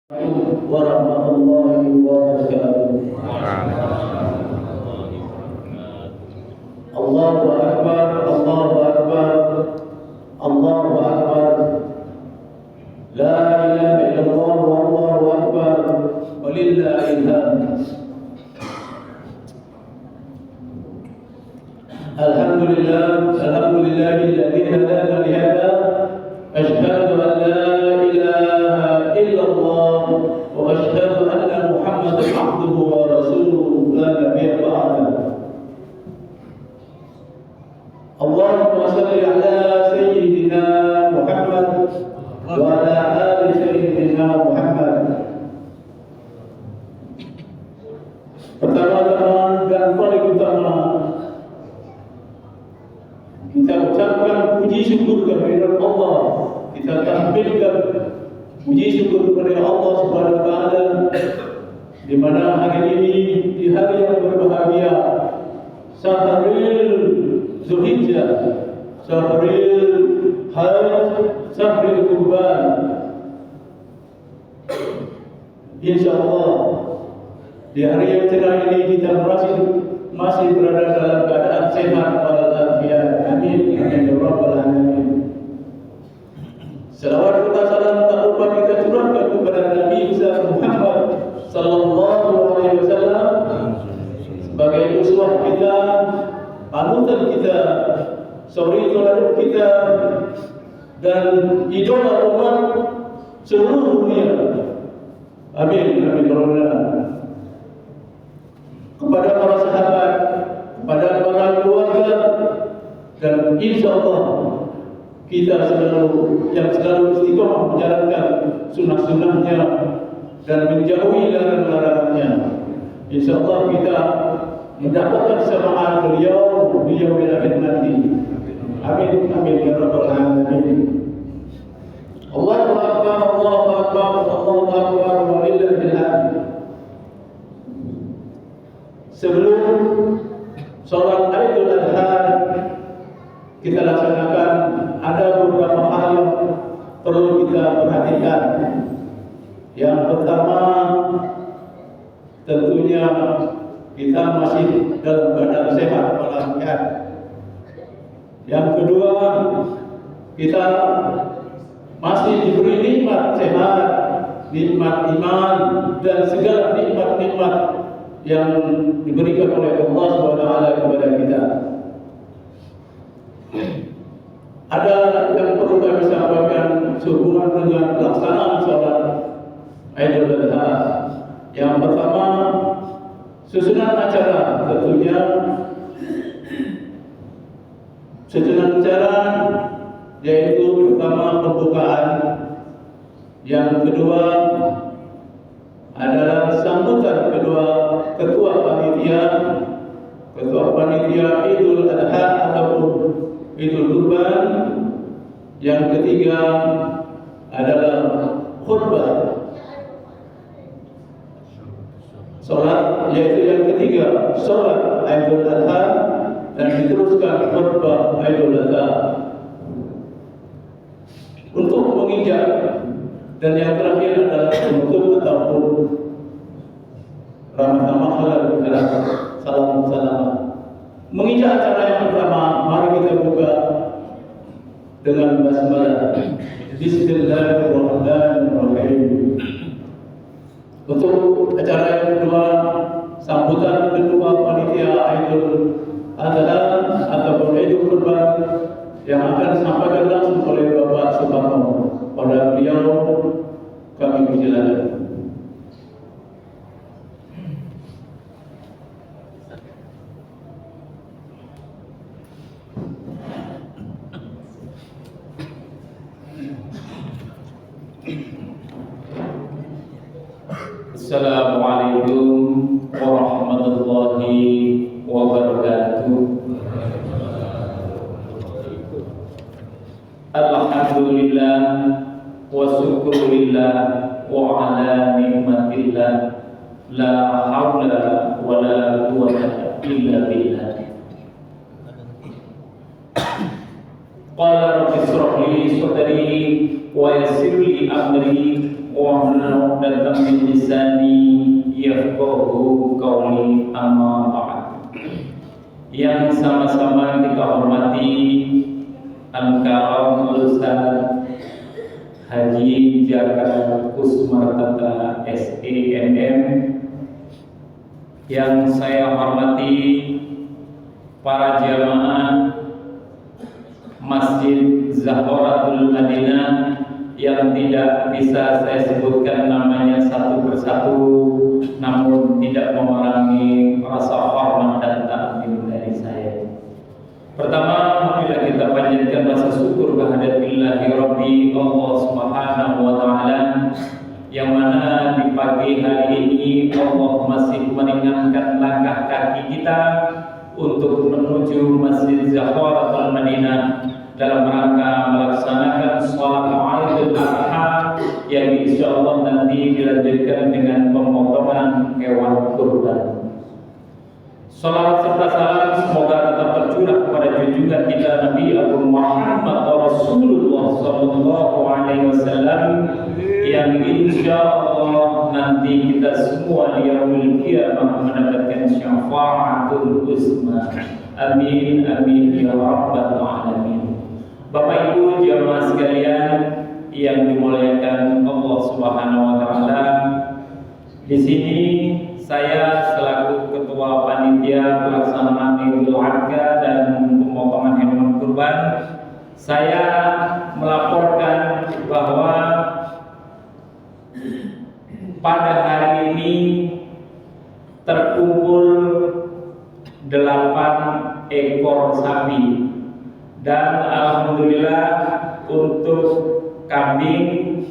warahmatullahi wabarakatuh. Allahu Akbar, Allahu Akbar, Allahu Akbar. La ilaha illallah, Allahu Akbar, walillahil hamd. Alhamdulillahilladzi hadana li hadza. Asyhadu an la ilaha illallah wa asyhadu anna Muhammadan abduhu wa rasuluhu la nabiyya ba'dahu. Allahumma salli ala sayyidina Muhammad wa ala ali sayyidina Muhammad. Pertama-tama dan paling utama, kita ucapkan puji syukur kepada Allah. Kita tampilkan puji syukur kepada Allah Subhanahu wa taala di mana hari ini di hari yang berbahagia, Syahrul Zulhijjah, Syahrul Hajj, Syahrul Qurban. Insyaallah di hari yang cerah ini kita masih berada dalam keadaan sehat walafiat. Amin amin ya rabbal alamin. Selawat serta salam tak lupa kita curahkan kepada Nabi Muhammad sallallahu alaihi wasallam sebagai uswah kita, panutan kita, suri tauladan kita, dan idola umat seluruh dunia. Amin amin ya rabbal alamin. Kepada para sahabat, kepada para keluarga, dan insyaallah kita selalu istiqomah menjalankan sunnah-sunnahnya dan menjauhi larangan-larangannya. Insyaallah kita mendapatkan syafaat beliau di yaumil akhir nanti. Amin amin ya rabbal alamin. Allahu akbar, Allahu akbar, Allahu akbar, walillahil hamd. Sebelum sholat Idul Adha kita laksanakan, ada beberapa hal yang perlu kita perhatikan. Yang pertama, tentunya kita masih dalam keadaan sehat walafiat. Yang kedua, kita masih diberi nikmat sehat, nikmat iman, dan segala nikmat-nikmat yang diberikan oleh Allah SWT kepada kita. Ada yang perlu kami sampaikan sehubungan dengan pelaksanaan sholat Idul Adha. Yang pertama, susunan acara, tentunya susunan acara yaitu pertama pembukaan, yang kedua adalah sambutan kedua ketua panitia Idul Adha ataupun Idul Qurban. Yang ketiga adalah khutbah salat, yaitu yang ketiga salat Idul Adha, dan diteruskan khutbah Idul Adha untuk menginjak, dan yang terakhir adalah penutup ataupun ramah-ramah halal salam. Menginjak acara yang pertama, mari kita buka dengan basmalah. Bismillahirrahmanirrahim. Untuk acara yang kedua, sambutan kedua panitia Idul Adha ataupun Idul Qurban yang akan disampaikan langsung oleh Bapak Suparno. Pada beliau kami persilakan. Assalamualaikum warahmatullahi wabarakatuh. Alhamdulillah wa syukurillah wa ala nikmatillah, la haula wa la quwwata illa billah. Qala rabbi ishrah li sadri wa yassir li amri wahlul 'uqdatam min lisani yafqahu qawli, amma ba'd. Yang sama-sama kita hormati Al-Karam Ustaz Haji Jaka Kusmartata SEMM, yang saya hormati para jamaah Masjid Zahratul Madinah yang tidak bisa saya sebutkan namanya satu persatu, namun tidak mengurangi rasa hormat dan takzim dari saya. Pertama, marilah kita panjatkan rasa syukur kehadirat Rabbi Allah Subhanahu wa taala, yang mana di pagi hari ini Allah masih meringankan langkah kaki kita untuk menuju Masjid Zahratul Madinah dalam rangka melaksanakan sholat Idul Adha yang insyaallah nanti dilanjutkan dengan pemotongan hewan kurban. Salawat serta salam semoga tetap tercurah kepada junjungan kita Nabi Agung Muhammad Rasulullah Sallallahu Alaihi Wasallam, yang insyaallah nanti kita semua di yaumul qiyamah mendapatkan syafaatul husna. Amin amin ya rabbal alamin. Bapak Ibu jamaah sekalian yang dimuliakan Allah Subhanahu wa taala, di sini saya selaku ketua panitia pelaksanaan Idul Adha dan pemotongan hewan kurban, saya melaporkan bahwa pada hari ini terkumpul 8 ekor sapi, dan alhamdulillah untuk kambing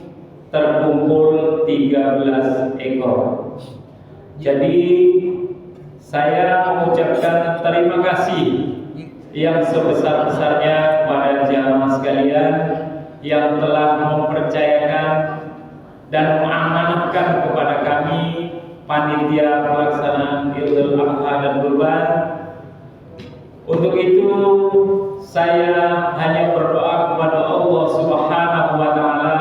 terkumpul 13 ekor. Jadi saya mengucapkan terima kasih yang sebesar-besarnya kepada jamaah sekalian yang telah mempercayakan dan mengamanahkan kepada kami panitia pelaksanaan Idul Adha dan Kurban. Untuk itu saya hanya berdoa kepada Allah Subhanahu wa taala,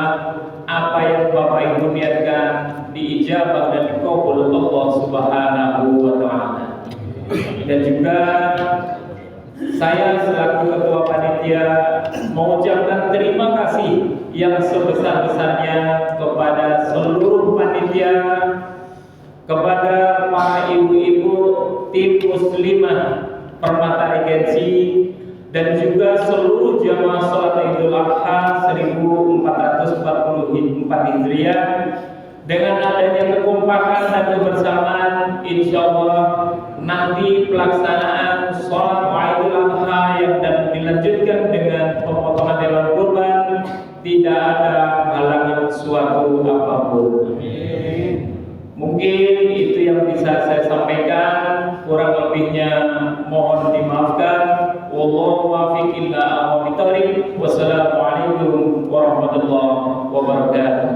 apa yang Bapak Ibu niatkan diijabah dan dikabul Allah Subhanahu wa taala. Dan juga saya selaku ketua panitia mengucapkan terima kasih yang sebesar-besarnya kepada seluruh panitia, kepada para ibu-ibu tim muslimah Permata Regensi, dan juga seluruh jamaah sholat Idul Adha 1444 Hijriah. Dengan adanya kekompakan dan kebersamaan, insya Allah nanti pelaksanaan sholat Idul Adha yang dan dilanjutkan dengan pemotongan hewan kurban tidak ada halangan suatu apapun. Mungkin itu yang bisa saya sampaikan, kurang lebihnya mohon dimaafkan. Wallahu muwaffiq ila aqwamit thoriq. Wassalamualaikum warahmatullahi wabarakatuh.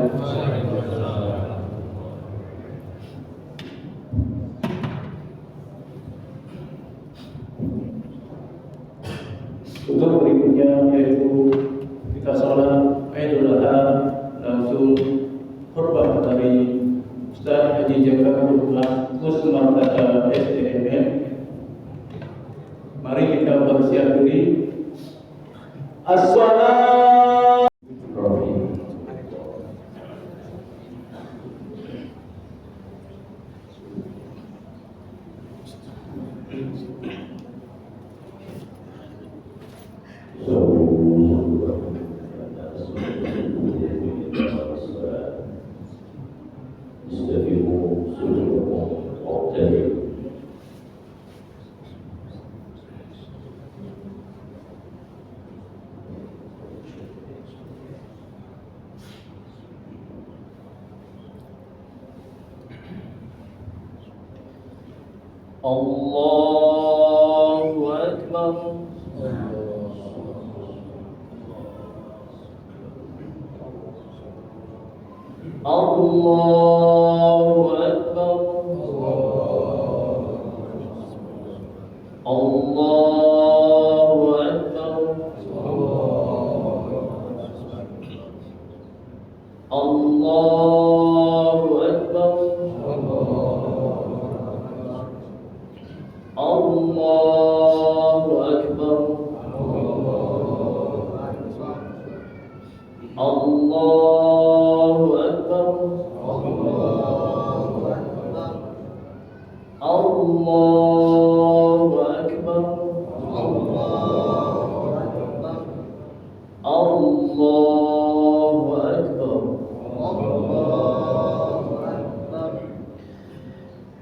Untuk berikutnya yaitu kita sholat Idul Adha langsung kurban dari Ustaz Haji Jaka Kusmartata SEMM. Mari kita bersiap diri. As-salat. Allahu Akbar. Allahu Akbar. Allahu Akbar. Allah Allahu Akbar. Allahu Akbar. Allahu Akbar.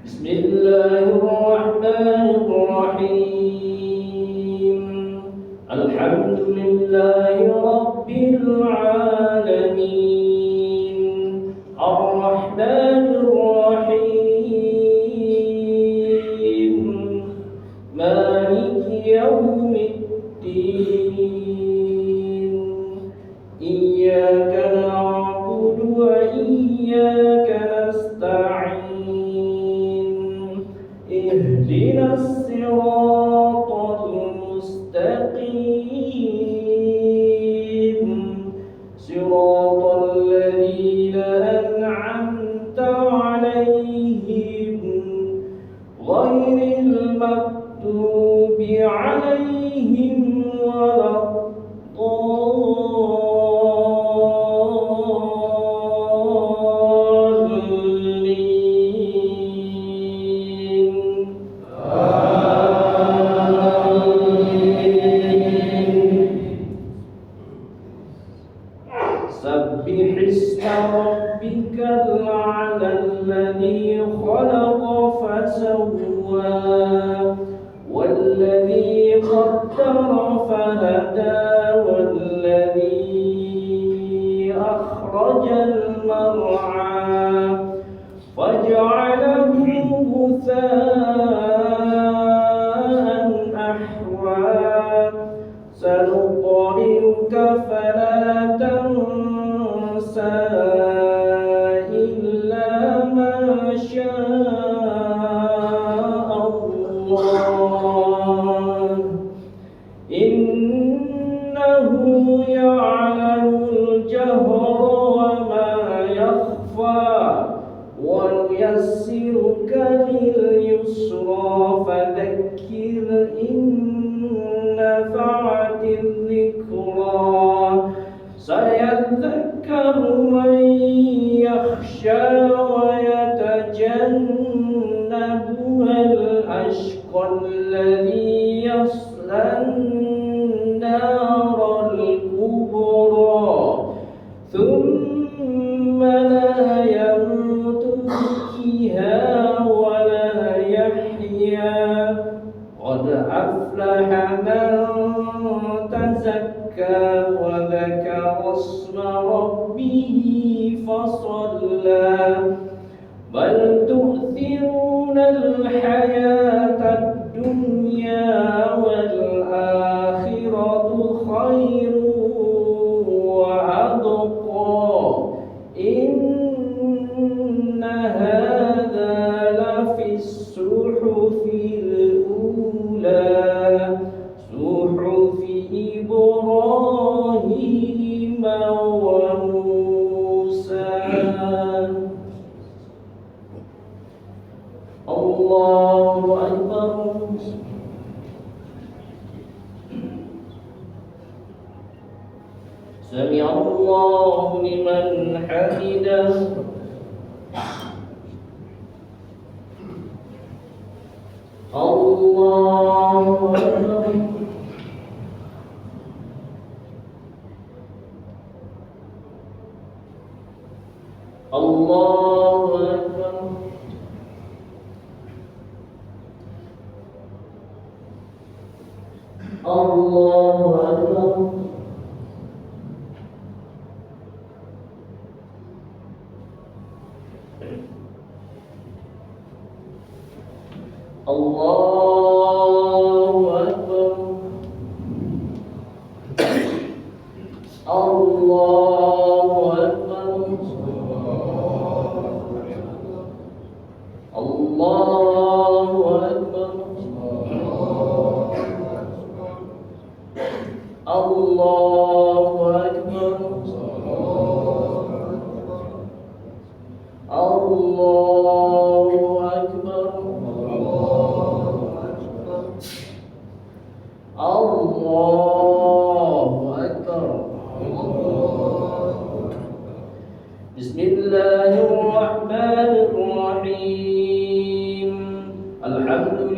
Bismillahirrahmanirrahim. Alhamdulillahi Rabbil alamin. Ar-Rahmanir Rahim. Maliki yaumiddin. Iyyaka na'budu wa iyyaka nasta'in. Ihdinas siratal mustaqim. Siratal ladzina an'amta 'alaihim ghairil maghdubi 'alaihim Sabbihisma rabbikal a'la alladhi khalaqa fasawwa walladhi qaddara fahada walladhi akhrajal mar'a faj'alahu ghutha'an ahwa sanuqri'uka fala tansa illa ma syaa Allah innahu ya'lamul jahra wa ma yakhfa wa yassiruka lil yusra fadhakkir in nafa'atil dhikra sayadhakkaru man yakhsha wa yatajannabuhal ashqa alladhi yaslan naral kubra thumma la yamutu fiha wa la yahya qad aflaha man tazakka wa dhakara isma rabbih fasalla bal tu'thiruna al-hayata ad-dunya wal akhiratu khairun wa abqa inna hadha lafi as-suhufil ula suhufi Ibrahim wa Musa. Allahu Akbar. Sami'a Allahu liman hamidah. Allahu Akbar. Allahu Akbar. Allahu Akbar. Allahu Akbar. Allahu Akbar. Allahu Akbar. Allahu Akbar. Allahu Akbar. Allahu Akbar.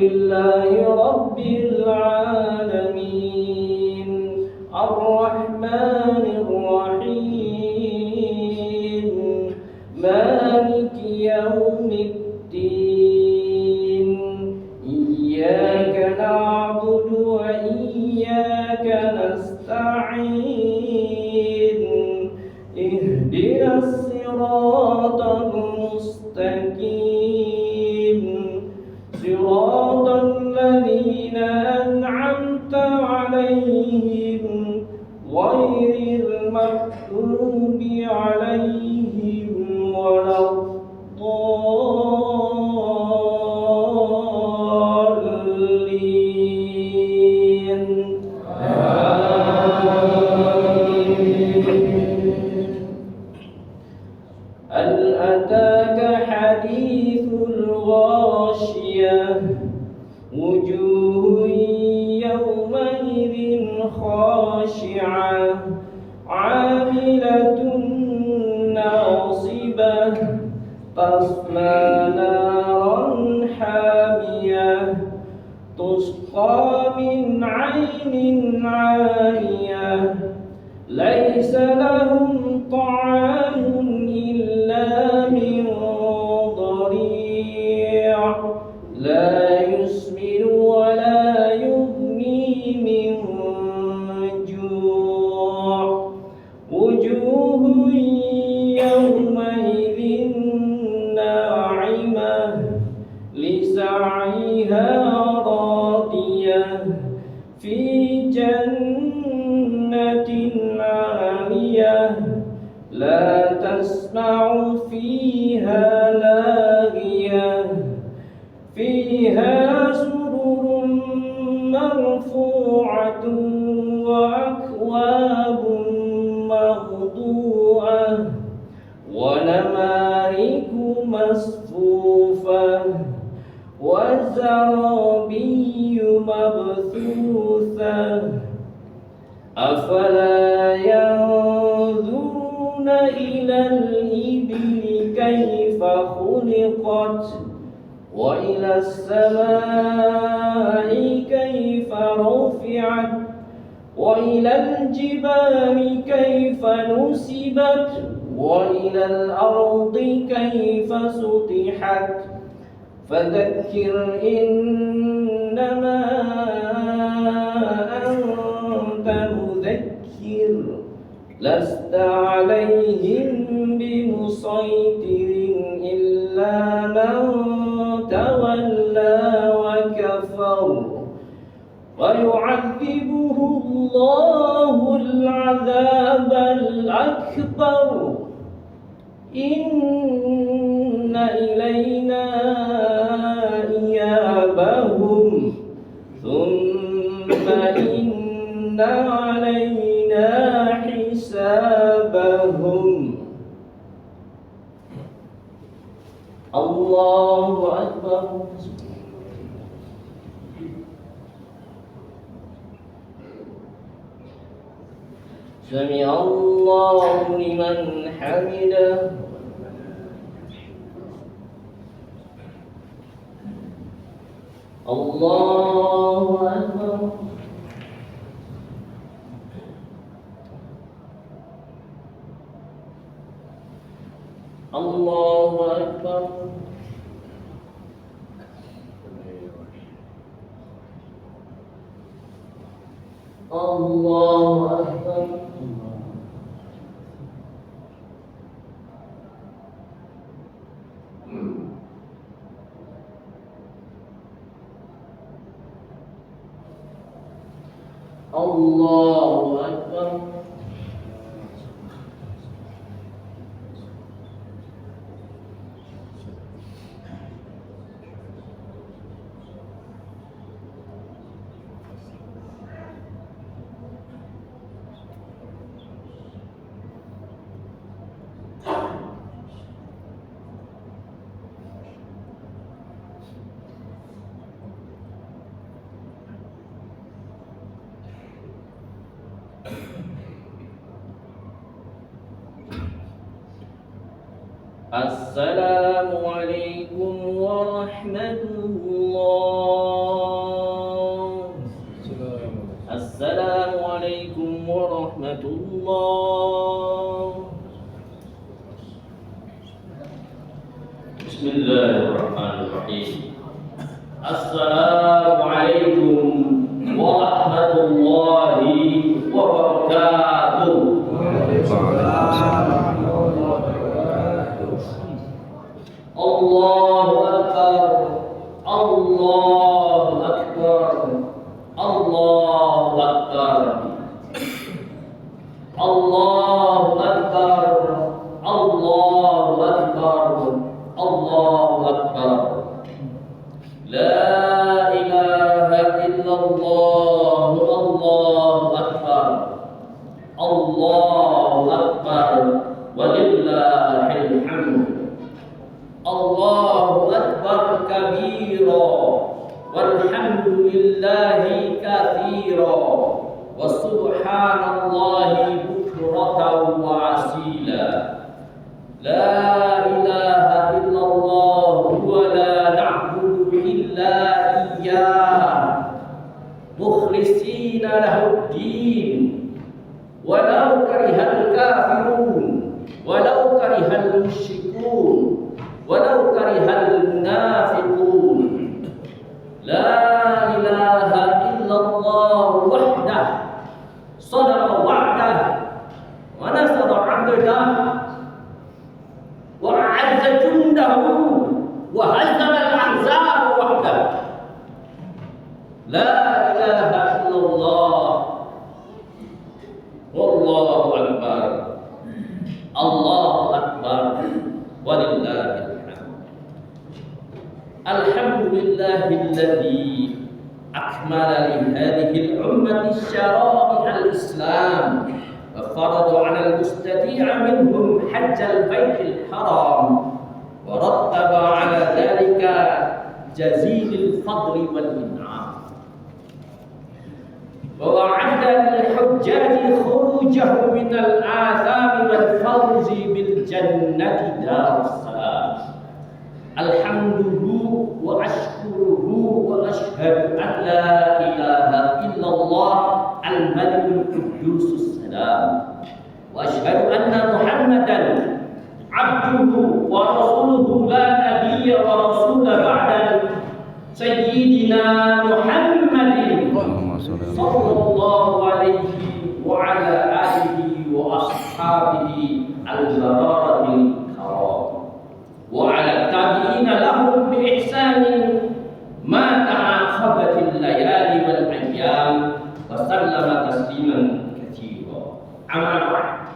لله رب العالمين الرحمن الرحيم مالك يوم الدين إياك نعبد وإياك نستعين اهدنا الصراط المستقيم صراط الذين أنعمت عليهم غير المغضوب عليهم ولا الضالين هل أتاك حديث الغاشية وجوه يومئذ خاشعة عاملة ناصبة تصلى نارا حامية تسقى من عين عانية ليس لهم طعام إلا من ضريع لا يسمن ولا يغني من جوع وجوه يومئذ ناعمة لسعيها راضية في جنة عالية لا تسمع فيها لاغية فيها سرر مرفوعة وأكواب موضوعة ونمارق مصفوفة وزرابي مبثوثة أفلا ينظرون إلى الإبل كيف خلقت وإلى السماء كيف رفعت وإلى الجبال كيف نصبت وإلى الأرض كيف سطحت فذكر إنما أنت مذكر لست عليهم بمسيطر إلا من تولى وكفر ويعذبه الله العذاب الأكبر إن إلينا إيابهم ثم إن علينا حسابهم الله أكبر سمع الله لمن حمده الله أكبر الله أكبر الله أكبر الله أكبر السلام عليكم ورحمة الله الله. Bismillahirrahmanirrahim. Assalamualaikum warahmatullahi wabarakatuh. Allahu Akbar, Allahu Akbar, Allahu Akbar, Allahu Akbar, Allahu Akbar, Allahu Akbar. La ilaha illallah, Allahu Akbar, Allahu Akbar, walillahil hamd. Allahu Akbar kabira, walhamdulillahi katsira, wa subhanallahi bukratan wa asila. La ilaha illallah wa la na'budu illa iyyah, mukhlishina lahuddin, walau karihal kafirun, walau karihal musyrikun, walau karihal munafiqun. La ilaha illallah wahdah, sadaqa wa'dah, wa nasara 'abdah, wa a'azza jundahu, wa hazama al-ahzaba wahdah. La ilaha illallah, wallahu akbar, Allahu akbar, walillahil الحمد لله الذي أكمل لهذه الأمة الشرائع الإسلام وفرض على المستطيع منهم حج البيت الحرام ورتب على ذلك جزيل الفضل والإنعام ووعد للحجاج خروجهم من الآثام والفوز بالجنة دار السلام. Alhamdulillah wa ashkuruhu wa ashhadu an la ilaha illallah al-malikul quddus salam wa ashhadu anna Muhammadan abduhu wa rasuluhu la nabiyya wa rasula ba'da sayyidina Muhammadin sallallahu alaihi wa ala alihi wa ashabihi al-bararatil karam wa ala tabi'ina lahum bi ihsanin ma ta'aqabatil layali wal ayyam wa sallama tasliman katsira. Amma ba'd.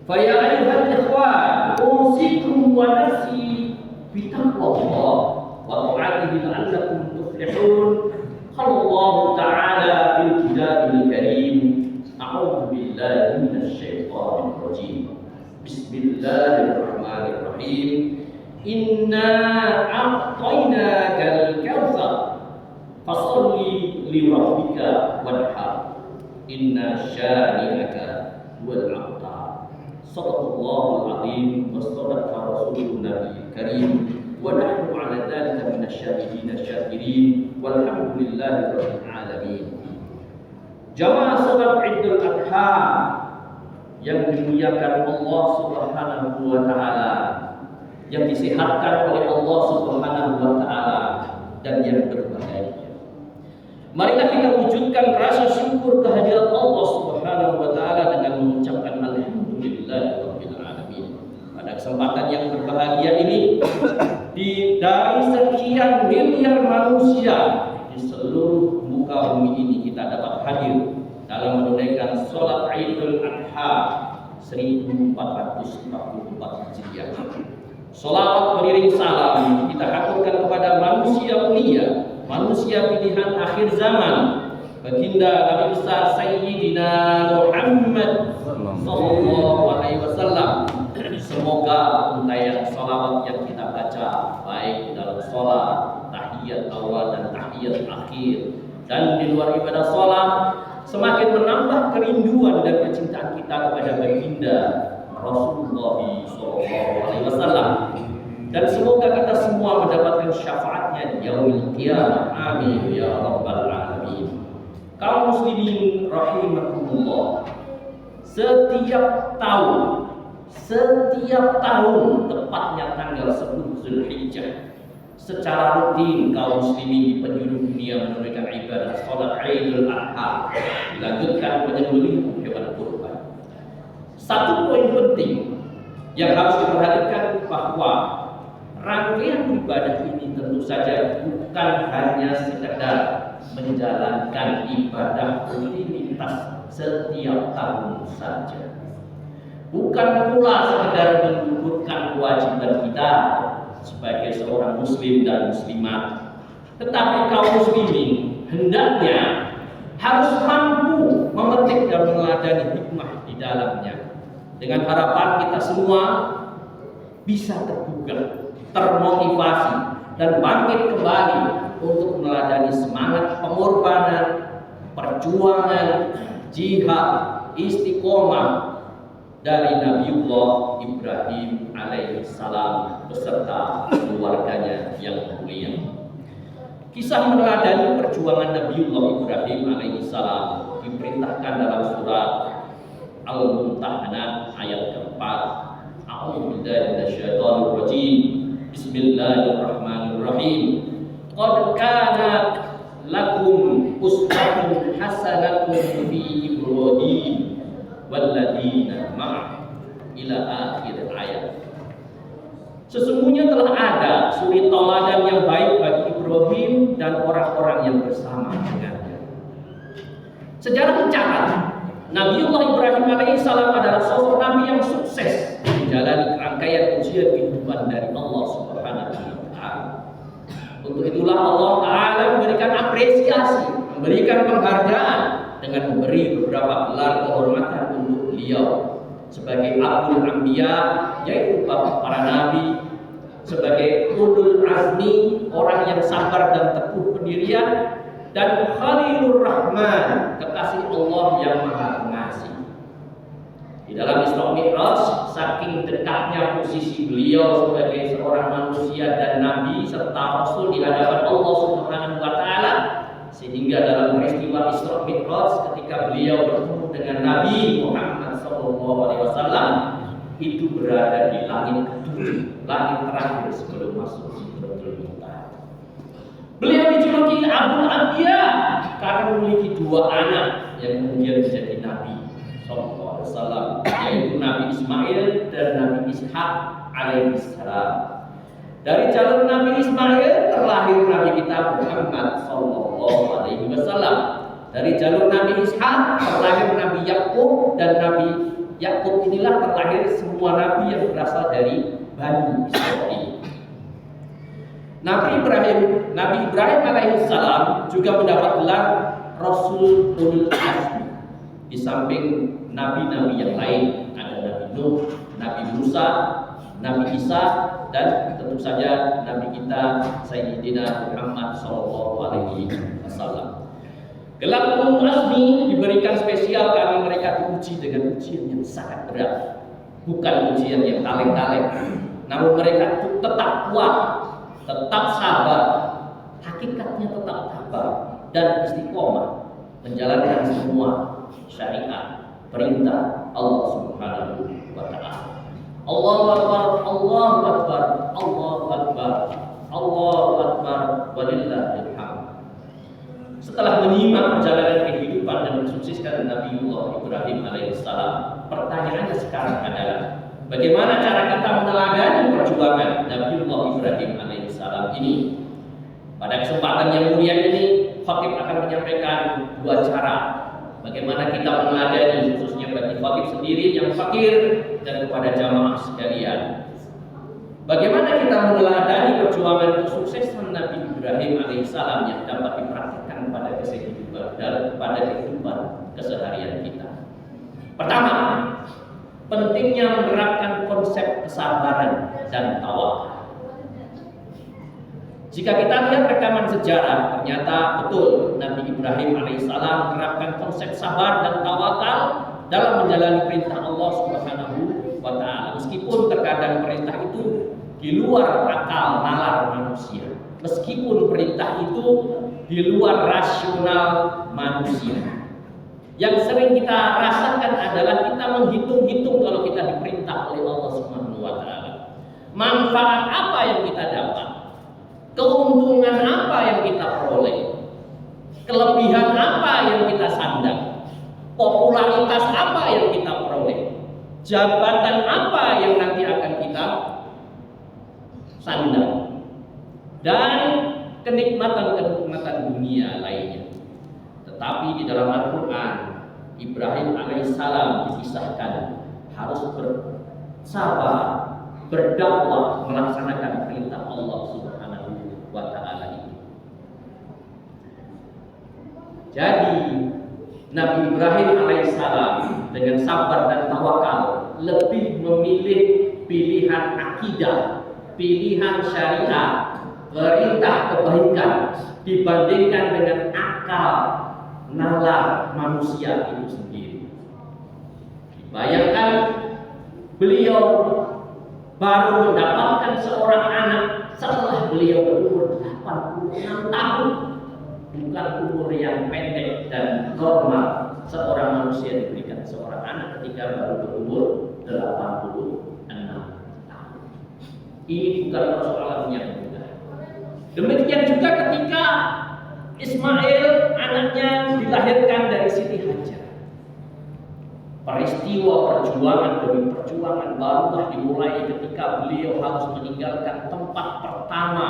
Fa ya ayyuhal ikhwan, usikum wa nafsi bi taqwallah wa ta'atihi la'allakum tuflihun. Qala Allah ta'ala fil kitabil karim, a'udzu billahi minasy syaithanir rajim. Bismillahirrahmanirrahim. Inna a'tainakal kautsar fasholli li rabbika wanhar. Inna syani'aka huwal abtar. Shadaqallahul azim wa shadaqa rasulun nabiyil karim wa nahnu 'ala dzalika minasyahidin syakirin walhamdulillahi rabbil alamin. Jamaah salat Idul Adha yang dimuliakan Allah Subhanahu wa taala, yang disehatkan oleh Allah Subhanahu wa taala dan yang berbahagia. Marilah kita wujudkan rasa syukur kehadirat Allah Subhanahu wa taala dengan mengucapkan alhamdulillahirabbil alamin. Pada kesempatan yang berbahagia ini dari sekian miliar manusia di seluruh muka bumi ini kita dapat hadir dalam menunaikan sholat Idul Adha 1444 Hijriah. Sholawat beriring salam kita haturkan kepada manusia mulia, manusia pilihan akhir zaman, baginda Nabi besar Sayyidina Muhammad sallallahu alaihi wasallam. Semoga untayan sholawat yang kita baca baik dalam sholat tahiyat awal dan tahiyat akhir dan di luar ibadah sholat semakin menambah kerinduan dan kecintaan kita kepada baginda Rasulullah SAW, dan semoga kita semua mendapatkan syafaatnya di yaumil qiyamah. Amin ya rabbal alamin. Kaum muslimin rahimakumullah, setiap tahun tepatnya tanggal 10 Zulhijjah secara rutin kaum muslimin di penjuru dunia menunaikan ibadah salat Idul Adha, dilanjutkan penyembelihan hewan kurban. Satu poin penting yang harus diperhatikan bahwa rangkaian ibadah ini tentu saja bukan hanya sekedar menjalankan ibadah rutinitas setiap tahun saja. Bukan pula sekedar menggugurkan kewajiban kita sebagai seorang muslim dan muslimat, tetapi kaum muslimin hendaknya harus mampu memetik dan meneladani hikmah di dalamnya, dengan harapan kita semua bisa tergugah, termotivasi, dan bangkit kembali untuk meneladani semangat pengorbanan, perjuangan, jihad, istiqomah dari Nabiullah Ibrahim alaihissalam beserta keluarganya yang mulia. Kisah meneladani perjuangan Nabiullah Ibrahim alaihissalam diperintahkan dalam surat Al-Mumtahanah ayat keempat. A'udzu billahi minasyaitonir rajim. Bismillahirrahmanirrahim. Qad kana lakum uswatun hasanatun fi Ibrahim walladzina ma'ah ila akhir ayat. Sesungguhnya telah ada suri tauladan yang baik bagi Ibrahim dan orang-orang yang bersama dengannya. Sejarah mencatat Nabiullah Ibrahim alaihissalam adalah sosok nabi yang sukses menjalani rangkaian ujian kehidupan dari Allah Subhanahu wa taala. Untuk itulah Allah Ta'ala memberikan apresiasi, memberikan penghargaan dengan memberi beberapa gelar kehormatan untuk beliau sebagai Abdul Anbiya, yaitu bapak para nabi, sebagai Ulul Azmi, orang yang sabar dan teguh pendirian, dan Khalilur Rahman, kekasih Allah yang Maha Pengasih. Di dalam Isra Mi'raj, saking dekatnya posisi beliau sebagai seorang manusia dan nabi serta rasul di hadapan Allah Subhanahu wa taala, sehingga dalam peristiwa Isra Mi'raj ketika beliau bertemu dengan Nabi Muhammad SAW, itu berada di langit ketujuh, langit terakhir sebelum masuk Sidratul Muntaha. Beliau dijuluki Abul Anbiya karena memiliki dua anak yang kemudian menjadi Nabi SAW, yaitu Nabi Ismail dan Nabi Ishak alaihissalam. Dari jalur Nabi Ismail terlahir Nabi kita Muhammad SAW. Dari jalur Nabi Ishak terlahir Nabi Yakub, dan Nabi Yakub inilah terlahir semua nabi yang berasal dari Bani Israil. Nabi Ibrahim alaihissalam juga mendapat gelar Rasul Ulul Azmi. Di samping nabi-nabi yang lain, ada Nabi Nuh, Nabi Musa, Nabi Isa, dan tentu saja Nabi kita Sayyidina Muhammad SAW. Gelar Ulul Azmi diberikan spesial karena mereka diuji dengan ujian yang sangat berat, bukan ujian yang kaleng-kaleng. Namun mereka tetap kuat, tetap sabar, hakikatnya tetap sabar dan istiqomah menjalankan semua syariat perintah Allah Subhanahu wa taala. Allahu akbar, Allahu akbar, Allahu akbar, Allahu akbar, walillahil hamd. Setelah menyimak perjalanan kehidupan dan mensukseskan Nabiullah Ibrahim alaihissalam, pertanyaannya sekarang adalah bagaimana cara kita meneladani perjuangan Nabiullah Ibrahim alaihissalam ini? Pada kesempatan yang mulia ini, khatib akan menyampaikan dua cara bagaimana kita meneladani, khususnya bagi khatib sendiri yang fakir dan kepada jamaah sekalian. Bagaimana kita meneladani perjuangan kesuksesan Nabi Ibrahim alaihissalam yang dapat dipraktikkan pada kehidupan keseharian kita? Pertama, pentingnya menerapkan konsep kesabaran dan tawakal. Jika kita lihat rekaman sejarah, ternyata betul Nabi Ibrahim alaihissalam menerapkan konsep sabar dan tawakal dalam menjalani perintah Allah Subhanahu wa taala. Meskipun terkadang perintah itu di luar akal nalar manusia, meskipun perintah itu di luar rasional manusia. Yang sering kita rasakan adalah kita menghitung-hitung kalau kita diperintah oleh Allah Subhanahu wa taala. Manfaat apa yang kita dapat? Keuntungan apa yang kita peroleh? Kelebihan apa yang kita sandang? Popularitas apa yang kita peroleh? Jabatan apa yang nanti akan kita sandang? Dan kenikmatan-kenikmatan dunia lainnya. Tetapi di dalam Al-Quran, Ibrahim alaihissalam dikisahkan harus bersabar, berdakwah, melaksanakan perintah Allah Subhanahu wa taala itu. Jadi Nabi Ibrahim alaihissalam dengan sabar dan tawakal lebih memilih pilihan akidah, pilihan syariat, perintah kebaikan dibandingkan dengan akal nalar manusia itu sendiri. Bayangkan beliau baru mendapatkan seorang anak setelah beliau berumur 86 tahun. Bukan umur yang pendek dan normal seorang manusia diberikan seorang anak ketika baru berumur 86 tahun. Ini bukan persoalan yang mudah. Demikian juga ketika Ismail anaknya dilahirkan dari Siti Hajar. Peristiwa perjuangan demi perjuangan barulah dimulai ketika beliau harus meninggalkan tempat pertama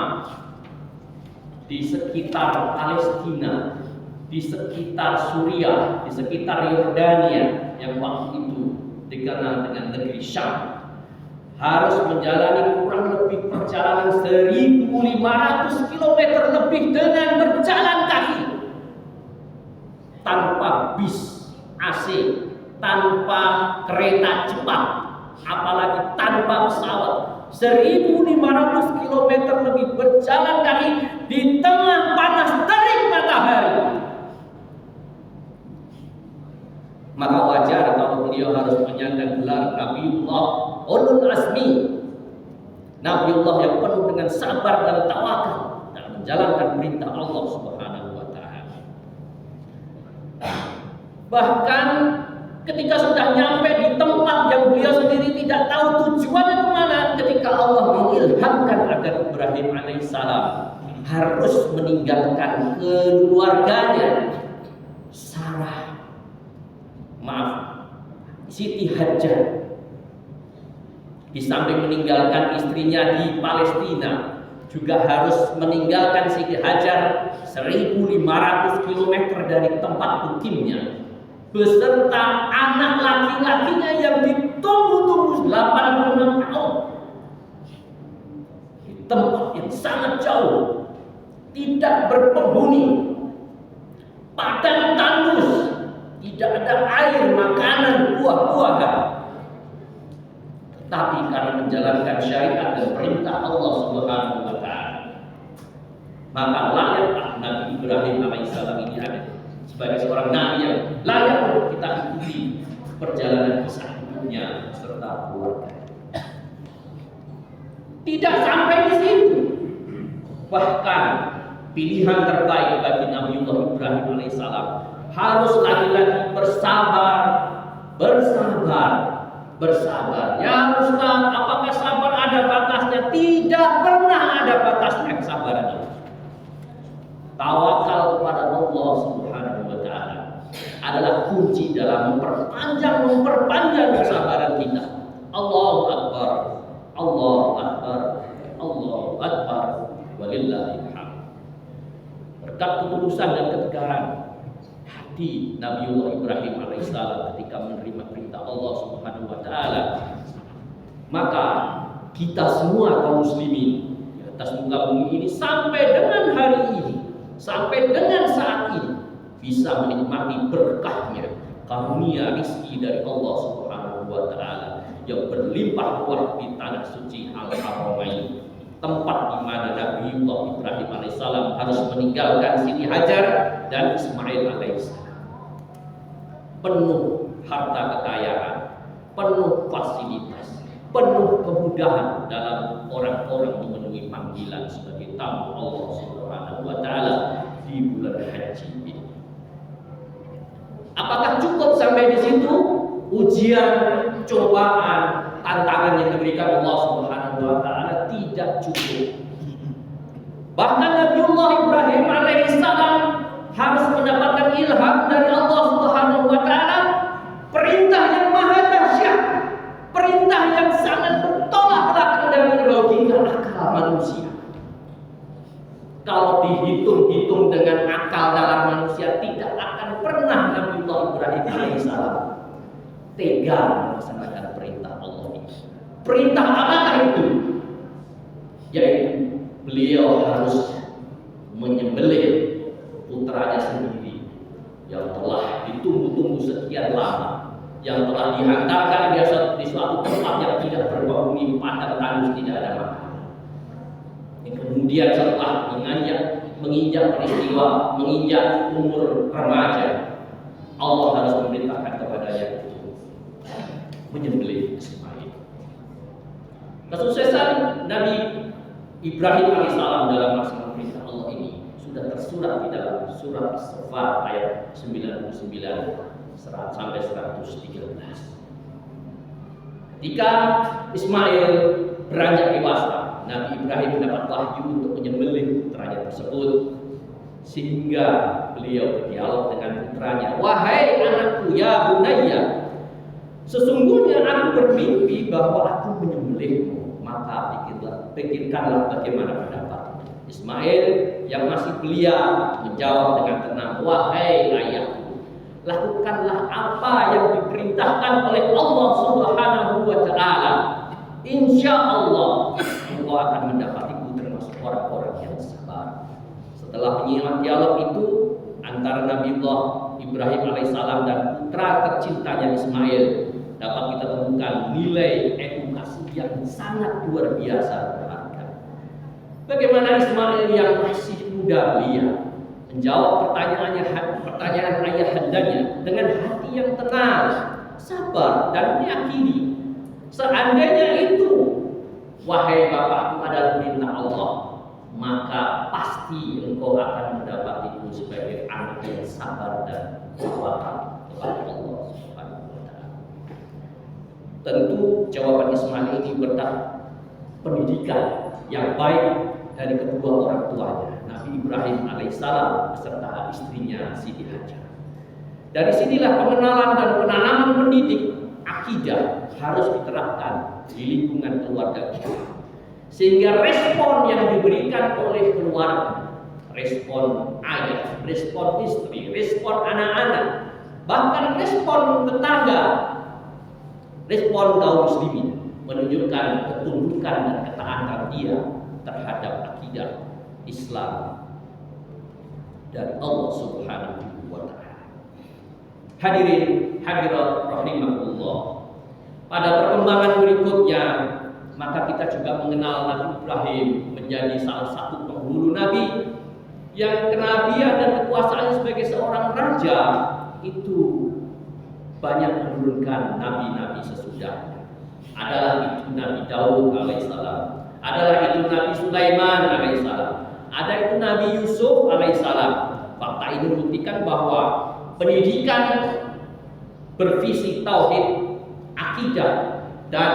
di sekitar Palestina, di sekitar Suriah, di sekitar Yordania yang waktu itu dikenal dengan negeri Syam. Harus menjalani kurang lebih perjalanan 1.500 km lebih dengan berjalan kaki, tanpa bis AC, tanpa kereta cepat, apalagi tanpa pesawat. 1.500 km lebih berjalan kaki di tengah panas terik matahari. Maka wajar kalau beliau harus menyandang gelar Nabiullah Ulul Azmi, Nabiullah yang penuh dengan sabar dan tawakal dan menjalankan perintah Allah Subhanahu wa taala. Bahkan ketika sudah nyampe di tempat yang beliau sendiri tidak tahu tujuannya kemana, ketika Allah mengilhamkan agar Ibrahim alaihissalam harus meninggalkan keluarganya, Siti Hajar, di samping meninggalkan istrinya di Palestina, juga harus meninggalkan Siti Hajar 1.500 km dari tempat mukimnya, beserta anak laki-lakinya yang ditunggu-tunggu 86 tahun di tempat yang sangat jauh, tidak berpenghuni, padang tandus, tidak ada air, makanan, buah-buahan. Tapi karena menjalankan syariat dan perintah Allah Subhanahu wa taala, maka layaklah Nabi Ibrahim alaihissalam ini ada sebagai seorang nabi yang layak untuk kita ikuti perjalanan kisah hidupnya serta keluarga. Tidak sampai di situ, bahkan pilihan terbaik bagi Nabiullah Ibrahim alaihissalam harus lagi-lagi bersabar. Ya Ustaz, apakah sabar ada batasnya? Tidak pernah ada batasnya kesabaran itu. Tawakal kepada Allah Subhanahu wa taala adalah kunci dalam memperpanjang kesabaran kita. Allahu Akbar, Allahu Akbar, Allahu Akbar, walillahil hamd. Berkat ketulusan dan ketegaran hati Nabiullah Ibrahim alaihissalam ketika menerima perintah Allah Subhanahu wa taala, maka kita semua kaum muslimin di atas muka bumi ini sampai dengan hari ini, sampai dengan saat ini bisa menikmati berkahnya karunia rizki dari Allah Subhanahu wa taala yang berlimpah ruah di tanah suci Al-Haramain, tempat di mana Nabiullah Ibrahim alaihissalam harus meninggalkan Siti Hajar dan Ismail alaihissalam. Penuh harta kekayaan, penuh fasilitas, penuh kemudahan dalam orang-orang memenuhi panggilan sebagai tamu Allah Subhanahu wa taala di bulan haji ini. Apakah cukup sampai di situ? Ujian, cobaan, tantangan yang diberikan Allah Subhanahu wa taala tidak cukup. Bahkan Nabiullah Ibrahim alaihissalam harus mendapatkan ilham dari Allah Subhanahu wa taala, perintah yang maha dahsyat, perintah yang sangat bertolak belakang dari logika akal manusia. Kalau dihitung-hitung dengan akal dalam manusia, tidak akan pernah Nabiullah Ibrahim alaihissalam tega melaksanakan perintah Allah ini. Perintah apakah itu? Yaitu beliau harus menyembelih putranya sendiri yang telah ditunggu-tunggu sekian lama, yang telah dihantarkan di suatu tempat yang tidak berpenghuni, padang tandus, tidak ada makanan. Kemudian setelah menginjak peristiwa, menginjak umur remaja, Allah harus memerintahkan kepadanya menyembelih Ismail. Kesuksesan Nabi Ibrahim alaihissalam dalam melaksanakan perintah Allah ini sudah tersurat di dalam surat As-Saffat ayat 99 sampai 113. Ketika Ismail beranjak dewasa, Nabi Ibrahim mendapat wahyu untuk menyembelih putranya tersebut, sehingga beliau berdialog dengan putranya, "Wahai anakku, ya bunayya, sesungguhnya aku bermimpi bahwa aku menyembelihmu, maka pikirkanlah bagaimana pendapat." Ismail yang masih belia menjawab dengan tenang, "Wahai ayahku, lakukanlah apa yang diperintahkan oleh Allah Subhanahu wa taala. Insya Allah engkau akan mendapatiku termasuk orang-orang yang sabar." Setelah menyimak dialog itu antara Nabiullah Ibrahim alaihissalam dan putra tercintanya Ismail, dapat kita temukan nilai edukasi yang sangat luar biasa berharga. Bagaimana Ismail yang masih muda belia menjawab pertanyaan ayahandanya dengan hati yang tenang, sabar, dan meyakini, seandainya itu, wahai bapakku, adalah perintah Allah, maka pasti engkau akan mendapatiku sebagai anak yang sabar dan tawakal kepada Allah Subhanahu wa taala. Tentu jawaban Ismail ini berkat pendidikan yang baik dari kedua orang tuanya, Nabi Ibrahim alaihissalam beserta istrinya Siti Hajar. Dari sinilah pengenalan dan penanaman pendidik akidah harus diterapkan di lingkungan keluarga kita, sehingga respon yang diberikan oleh keluarga, respon ayah, respon istri, respon anak-anak, bahkan respon tetangga, respon kaum muslimin menunjukkan ketundukan dan ketaatan dia terhadap akidah Islam dari Allah Subhanahu wa taala. Hadirin hadirat rahimakumullah. Pada perkembangan berikutnya, maka kita juga mengenal Nabi Ibrahim menjadi salah satu penghulu nabi yang kenabian dan kekuasaannya sebagai seorang raja itu banyak menurunkan nabi-nabi sesudahnya. Adalah itu Nabi Daud alaihissalam, adalah itu Nabi Sulaiman alaihissalam, ada itu Nabi Yusuf alaihissalam. Fakta ini membuktikan bahwa pendidikan bervisi tauhid, akidah, dan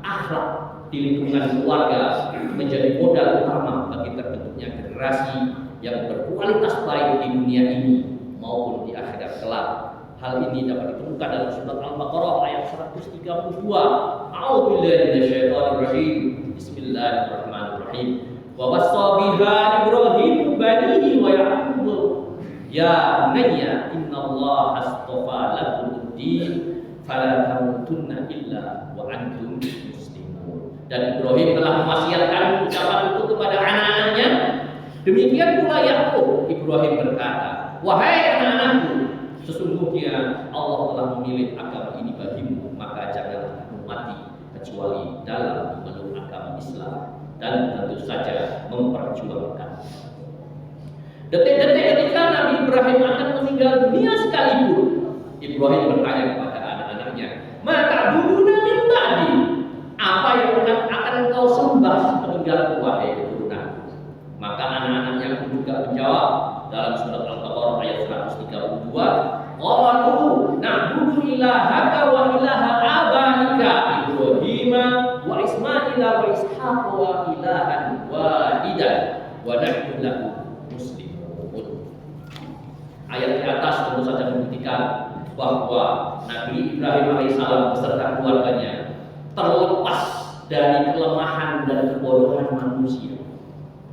akhlak di lingkungan keluarga menjadi modal utama bagi terbentuknya generasi yang berkualitas baik di dunia ini maupun di akhirat kelak. Hal ini dapat ditemukan dalam surat Al-Baqarah ayat 132. A'udzubillahi minasyaitonir rajim. Bismillahirrahmanirrahim. Wa wassa biha Ibrahim banihi wa Ya'qub. Ya bunayya innallaha astafa lakumud-din fala tamutunna illa wa antum muslimun. Dan Ibrahim telah mewasiatkan ucapan itu kepada anak-anaknya. Demikian pula Ya'qub. Ibrahim berkata, "Wahai anak-anakku, sesungguhnya Allah telah memilih agama ini bagimu, maka janganlah kamu mati kecuali dalam memeluk agama Islam dan tentu saja memperjuangkan." Detik-detik ketika Nabi Ibrahim akan meninggal dunia sekalipun, Ibrahim bertanya kepada anak-anaknya, "Ma ta'buduna min ba'di?" Apa yang akan engkau sembah sepeninggalku, wahai keturunan? Maka anak-anaknya pun juga menjawab dalam surat Al-Baqarah ayat 132, "Qalu ilahaka wa ilaha abaika Ibrahim wa Ismail wa Ishaq wa ilahan wahidan wa nahnu lahu muslimun. Ayat di atas tentu saja membuktikan bahwa Nabi Ibrahim alaihissalam beserta keluarganya terlepas dari kelemahan dan kebodohan manusia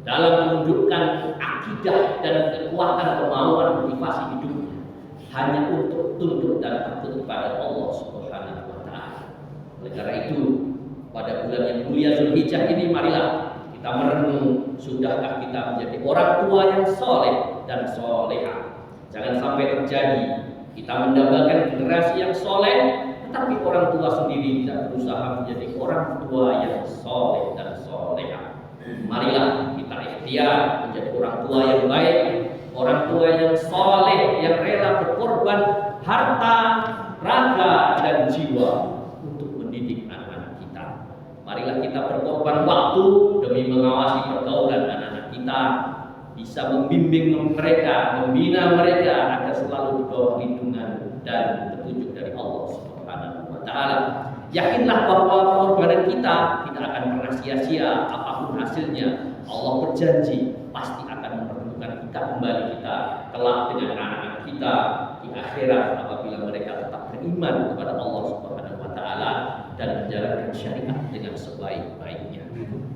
dalam menunjukkan akidah dan kekuatan kemauan motivasi hidupnya hanya untuk tunduk dan takut kepada Allah Subhanahu wa taala. Oleh karena itu, pada bulan yang mulia Zulhijjah ini marilah kita merenung, sudahkah kita menjadi orang tua yang soleh dan soleha. Jangan sampai terjadi kita mendambakan generasi yang soleh, tetapi orang tua sendiri tidak berusaha menjadi orang tua yang soleh dan soleha. Marilah kita ikhtiar menjadi orang tua yang baik, orang tua yang soleh, yang rela berkorban harta, raga, dan jiwa untuk mendidik anak-anak kita. Marilah kita berkorban waktu demi mengawasi pergaulan anak-anak kita, bisa membimbing mereka, membina mereka agar selalu di bawah lindungan dan petunjuk dari Allah Subhanahu wa taala. Yakinlah bahwa pengorbanan kita tidak akan pernah sia-sia apapun hasilnya. Allah berjanji pasti akan mempertemukan kita kembali kita kelak dengan anak-anak kita di akhirat apabila mereka tetap beriman kepada Allah Subhanahu wa taala dan menjalankan syariat dengan sebaik-baiknya.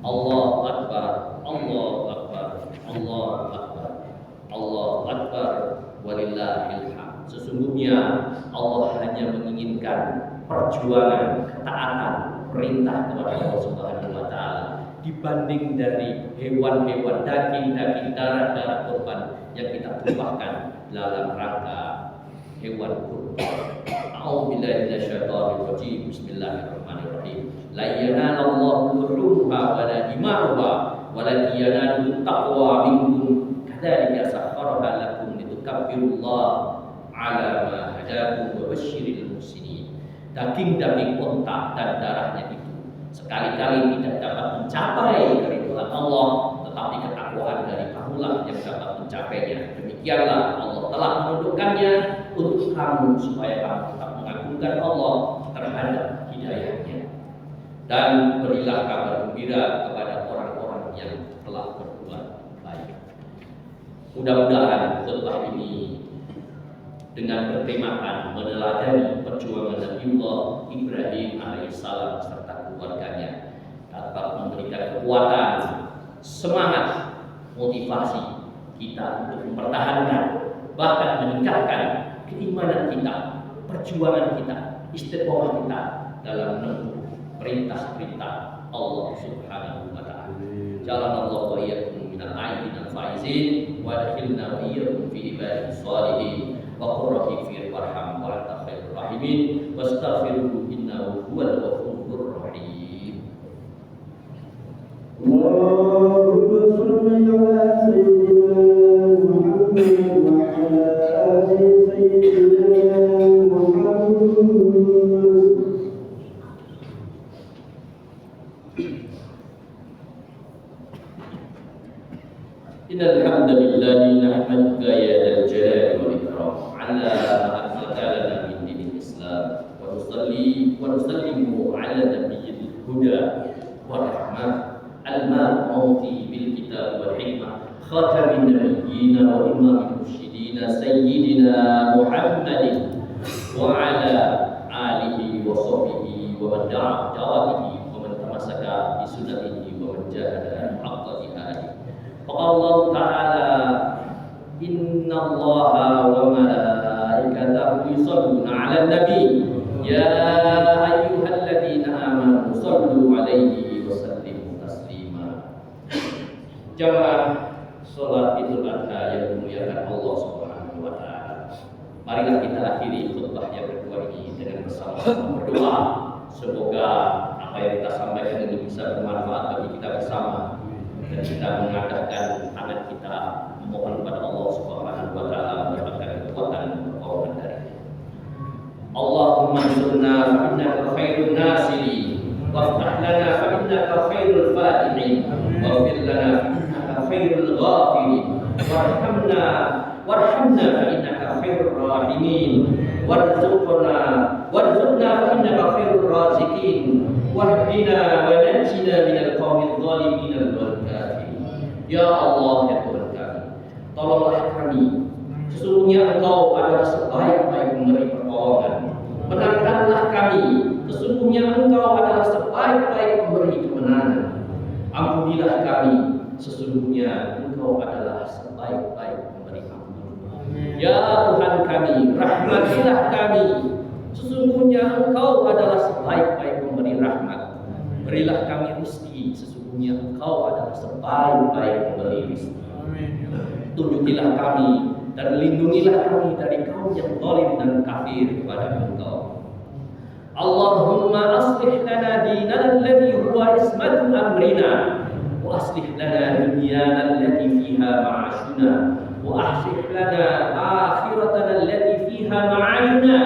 Allahu akbar, Allahu akbar, Allahu akbar, Allahu akbar, walillahil hamd. Sesungguhnya Allah hanya menginginkan perjuangan, ketaatan, perintah kepada Allah Subhanahu wa taala dibanding dari hewan-hewan daging-daging darah-darah korban yang kita tumpahkan dalam rangka hewan kurban. A'udzubillahi minasyaitonir rajim. Bismillahirrahmanirrahim. La yanalallahu luhumha wa la dima'uha walakin yanaluhu taqwa minkum kadzalika sakhkharaha lakum litukabbirullaha 'ala ma hadakum wa basyiril muhsinin. Daging-daging unta dan darahnya itu sekali-kali tidak dapat mencapai keridhaan Allah, tetapi ketakwaan dari kamulah yang dapat mencapainya. Demikianlah Allah telah menundukkannya untuk kamu supaya kamu tetap mengagungkan Allah terhadap hidayahnya. Dan berilah kabar gembira kepada orang-orang yang telah berbuat baik. Mudah-mudahan khutbah ini dengan bertemakan meneladani perjuangan Nabiullah Ibrahim alaihissalam serta keluarganya dapat memberikan kekuatan, semangat, motivasi kita untuk mempertahankan bahkan meningkatkan keimanan kita, perjuangan kita, istiqomah kita dalam menempuh perintah-perintah Allah Subhanahu wa taala. Jazakallahu wa iyyakum minal aidin al-faizin wa adkhilna wa iyyakum fi ibadis shalihin. Wa qur rabbi ighfir warham wa anta khairur rahimin wastaghfirhu innahu huwal ghafurur rahim. Allahumma shalli ala sayyidina Muhammad wa ala ali sayyidina Muhammad. Innal hamdalillah nahmaduka ya dzal jalali wal ikram ala ma ahlana min dinil Islam wa nusalli wa nusallimu ala nabiyyil huda wa rahmah al-ma'muti bil kitab wal hikmah khatamin nabiyyin wa imamil mursyidin sayyidina Muhammadin wa ala alihi wa sahbihi wa man da'a da'watihi wa man tamassaka bi sunnatihi wa man jahada haqqa jihadihi. Allah Ta'ala inna allaha wa malaikatahu yusalluna 'alan nabi ya ayyuhalladzina amanu sallu 'alaihi wa sallimu taslima. Jamaah salat Idul Adha yang dimuliakan Allah Subhanahu wa taala. Marilah kita akhiri khutbah yang kedua ini dengan bersama-sama berdoa. Semoga apa yang kita sampaikan ini bisa bermanfaat bagi kita bersama. Dan kita mengadakan tangan kita memohon kepada Allah Subhanahu wa taala mendapatkan kekuatan pertolongan darinya. Allahumma ansurna fa innaka khairun nasirin waftah lana fa innaka khairul fatihin waghfir lana fa innaka khairul ghafirin warhamna fa innaka khairur rahimin warzuqna fa innaka khairur raziqin wahdina wa najjina minal qaumil zalimin wal kafirin. Ya Allah, ya Tuhan kami, tolonglah kami. Sesungguhnya Engkau adalah sebaik-baik pemberi pertolongan. Menangkanlah kami. Sesungguhnya Engkau adalah sebaik-baik pemberi kemenangan. Ampunilah kami. Sesungguhnya Engkau adalah sebaik-baik pemberi ampun. Ya Tuhan kami, rahmatilah kami. Sesungguhnya Engkau adalah sebaik-baik pemberi rahmat. Berilah kami rezeki. Sesungguhnya Engkau adalah sebaik-baik pemberi rezeki. Tunjukilah kami dan lindungilah kami dari kaum yang zalim dan kafir kepada Engkau. Allahumma aslih lana dinana alladhi huwa ismatu amrina wa aslih lana dunyana allati fiha ma'ashuna wa aslih lana akhiratana allati fiha ma'aduna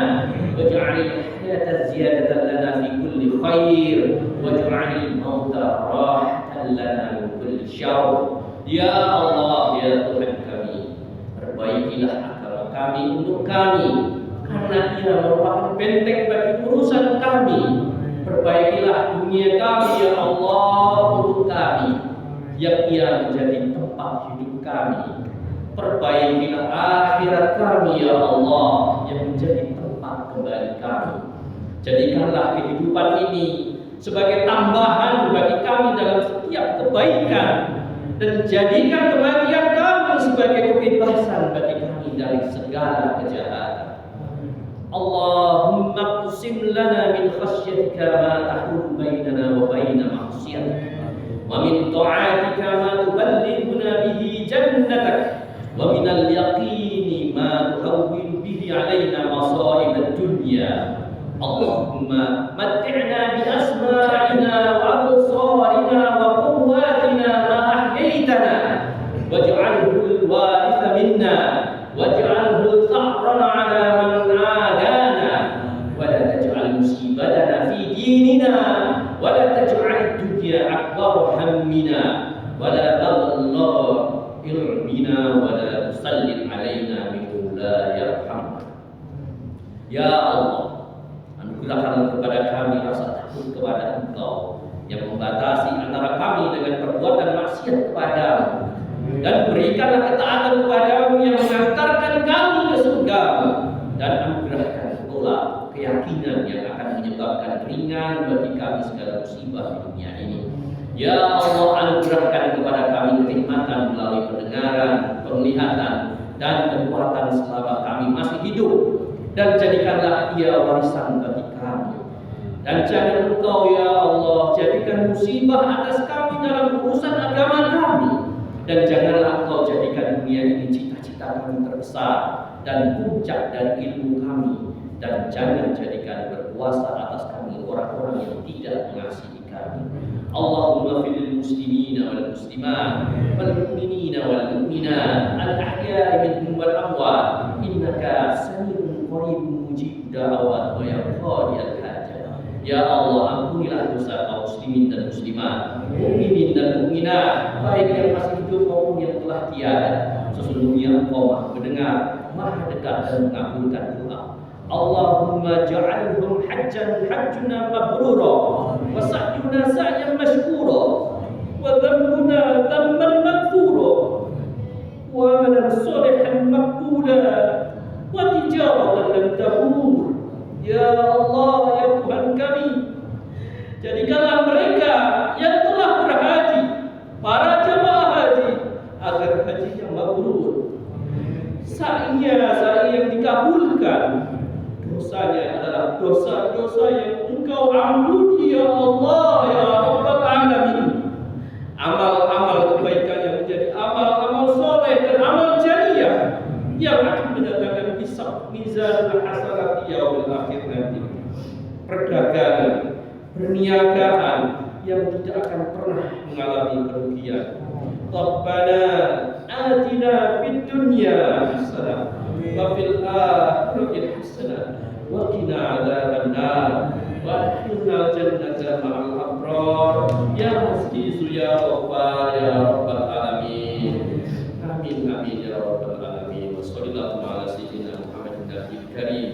waj'alil hayata ziyadatan lana fi kulli khair waj'alil mauta rahatan lana min kulli syarr. Ya Allah, ya Tuhan kami, perbaikilah agama kami untuk kami, karena ia merupakan benteng bagi urusan kami. Perbaikilah dunia kami, ya Allah, untuk kami, yang ia menjadi tempat hidup kami. Perbaikilah akhirat kami, ya Allah, yang menjadi tempat kembali kami. Jadikanlah kehidupan ini sebagai tambahan bagi kami dalam setiap kebaikan, dan jadikan kematian kami sebagai kebebasan bagi kami dari segala kejahatan. Allahumma qsim lana min khasyatika ma tahulu bainana wa baina ma'siyatik, wa min ta'atika ma tuballighuna bihi jannatak, wa min al-yaqini ma tuhawwilu bihi alaina masa'ib ad-dunya. Allahumma matti'na bi asma'ina wa absarina wa quwwatina ma ahyaytana waj'alhu al-waritha minna waj'alhu al-tha'rana 'ala man 'adana wa la taj'al musibatana fi dinina wa la taj'al ad-dunya akbar hammina wa la mablagha ilmina wa la tusallit 'alaina min la yarhamna. Ya Allah, anugerahkanlah kepada kami rasa takut kepada Engkau yang membatasi antara kami dengan perbuatan maksiat kepadamu, dan berikanlah ketaatan kepadamu yang mengantarkan kami ke surga-Mu, dan anugerahkan pula keyakinan yang akan menyebabkan ringan bagi kami segala musibah di dunia ini. Ya Allah, anugerahkan kepada kami kenikmatan melalui pendengaran, penglihatan, dan kekuatan selama kami masih hidup, dan jadikanlah ia warisan bagi kami. Dan jangan Engkau, ya Allah, jadikan musibah atas kami dalam urusan agama kami, dan janganlah Engkau jadikan dunia ini cita-cita kami terbesar dan puncak dari ilmu kami, dan jangan jadikan berkuasa atas kami orang-orang yang tidak mengasihi kami. Allahumma fil muslimina wal muslimat wal mu'minina wal mu'minat al ahya'i minhum wal amwat innaka sami'un qaribun mujibud da'awat wa ya qadiyal hajat. Ya Allah, ampunilah dosa kaum muslimin dan muslimat, mukminin dan mukminat, baik yang masih hidup maupun yang telah tiada. Sesungguhnya Engkau Maha mendengar, Maha dekat dan mengabulkan doa. Allahumma ja'alhum hajjuna mabrura wa sa'yuna sa'yan mashkura wa dhanbuna dhanban maghfura wa amalan salihan maqbula wa tijaratan lam tabur. Ya Allah, ya Tuhan kami, jadikanlah mereka yang telah berhaji, para jemaah haji, agar hajinya mabrur, sa'i yang dikabulkan, dosanya adalah dosa-dosa yang Engkau ampuni, ya Allah, ya Rabbal Alamin. Amal-amal kebaikan yang menjadi amal-amal soleh dan amal jariah yang akan mendatangkan hisab mizan hasanat yaumil akhir nanti. Perdagangan, perniagaan yang tidak akan pernah mengalami kerugian. Rabbana atina fid dunya hasanah wa fil akhirati hasanah wa qina adzabannar wa adkhilna jannata ma'al abrar ya aziz ya ghaffar ya rabbal alamin. Amin amin ya rabbal alamin. Wa sallallahu ala sayyidina Muhammadin nabiyil karim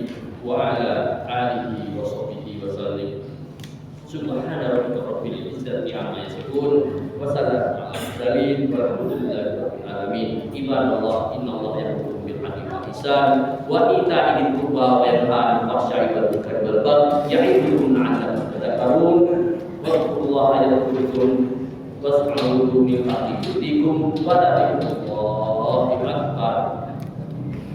Subhana rabbika rabbil izzati amma yasifun wa salamun alal mursalin walhamdulillahi rabbil alamin. Ibadallah, innallaha ya'muru bil 'adli wal ihsan wa ita'i dzil qurba wa yanha 'anil fahsya'i wal munkari wal baghi ya'idukum la'allakum tadhakkarun. Wadhkurullaha yadhkurkum was'aluhu min fadlikum wa dzikrullahi akbar.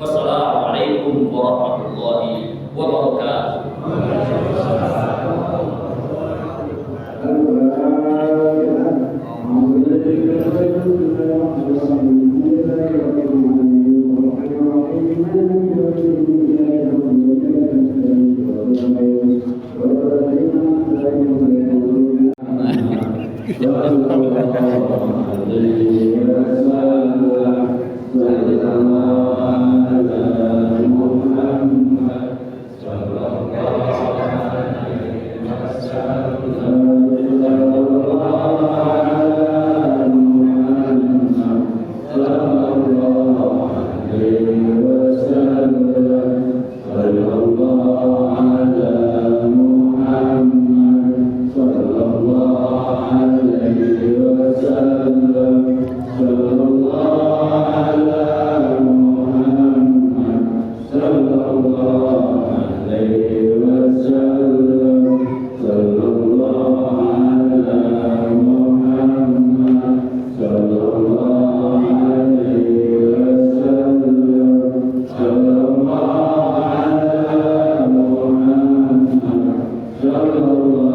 Wassalamualaikum warahmatullahi wabarakatuh. Allah